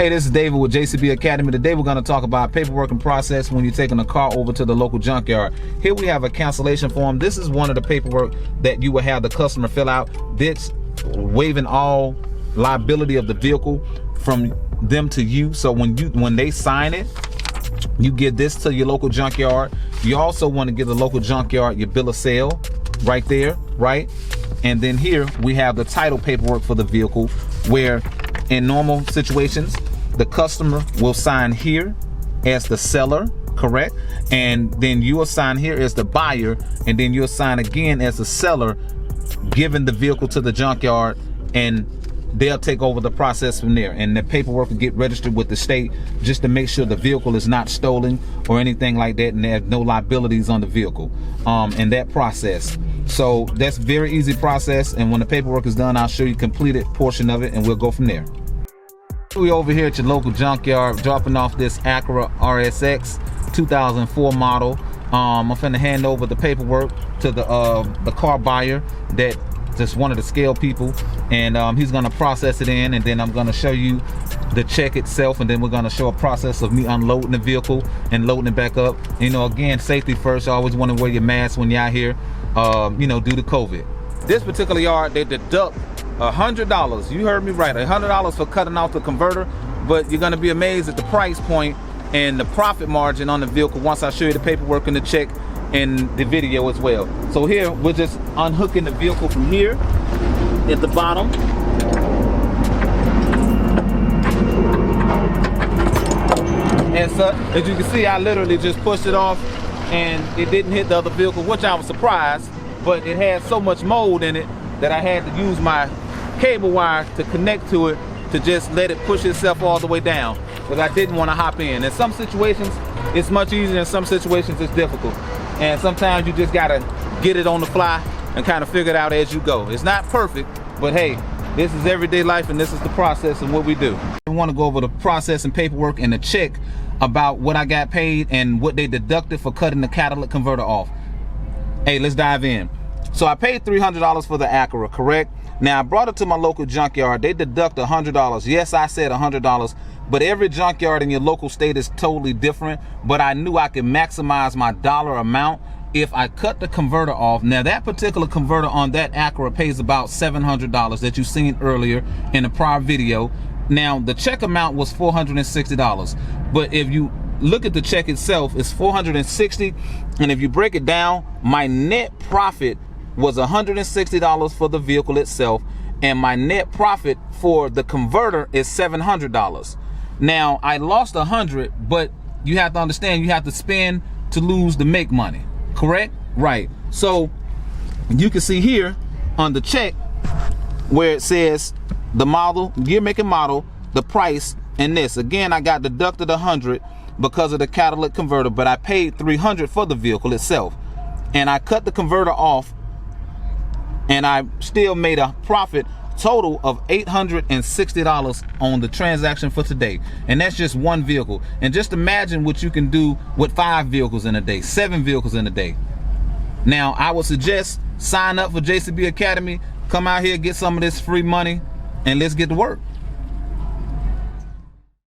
Hey, this is David with JCB Academy. Today we're going to talk about paperwork and process when you're taking a car over to the local junkyard. Here we have a cancellation form. This is one of the paperwork that you will have the customer fill out. This waiving all liability of the vehicle from them to you. So when they sign it, you give this to your local junkyard. You also want to give the local junkyard your bill of sale right there, right? And then here we have the title paperwork for the vehicle, where in normal situations, the customer will sign here as the seller, correct? And then you'll sign here as the buyer, and then you'll sign again as the seller, giving the vehicle to the junkyard, and they'll take over the process from there. And the paperwork will get registered with the state just to make sure the vehicle is not stolen or anything like that, and there's no liabilities on the vehicle in that process. So that's a very easy process, and when the paperwork is done, I'll show you completed portion of it, and we'll go from there. We over here at your local junkyard dropping off this Acura RSX 2004 model. I'm finna hand over the paperwork to the car buyer, that just one of the scale people, and he's gonna process it in, and then I'm gonna show you the check itself, and then we're gonna show a process of me unloading the vehicle and loading it back up. You know, again, safety first. You always want to wear your mask when you're out here, you know, due to COVID. This particular yard, they deduct $100. You heard me right, $100 for cutting off the converter, but you're gonna be amazed at the price point and the profit margin on the vehicle once I show you the paperwork and the check in the video as well. So here we're just unhooking the vehicle from here at the bottom. And so as you can see, I literally just pushed it off and it didn't hit the other vehicle, which I was surprised, but it had so much mold in it that I had to use my cable wire to connect to it to just let it push itself all the way down, because I didn't want to hop in. In some situations it's much easier, in some situations it's difficult, and sometimes you just gotta get it on the fly and kind of figure it out as you go. It's not perfect, but hey, this is everyday life, and this is the process and what we do. I want to go over the process and paperwork and the check about what I got paid and what they deducted for cutting the catalytic converter off. Hey, let's dive in. So I paid $300 for the Acura, correct? Now I brought it to my local junkyard. They deduct $100. Yes, I said $100, but every junkyard in your local state is totally different. But I knew I could maximize my dollar amount if I cut the converter off. Now that particular converter on that Acura pays about $700 that you seen earlier in the prior video. Now the check amount was $460, but if you look at the check itself, it's $460, and if you break it down, my net profit was $160 for the vehicle itself, and my net profit for the converter is $700. Now I lost $100, but you have to understand, you have to spend to lose to make money, correct? Right. So you can see here on the check where it says the model, year, make, and model, the price, and this. Again, I got deducted $100 because of the catalytic converter, but I paid $300 for the vehicle itself, and I cut the converter off, and I still made a profit total of $860 on the transaction for today. And that's just one vehicle. And just imagine what you can do with 5 vehicles in a day, 7 vehicles in a day. Now I would suggest sign up for JCB Academy, come out here, get some of this free money, and let's get to work.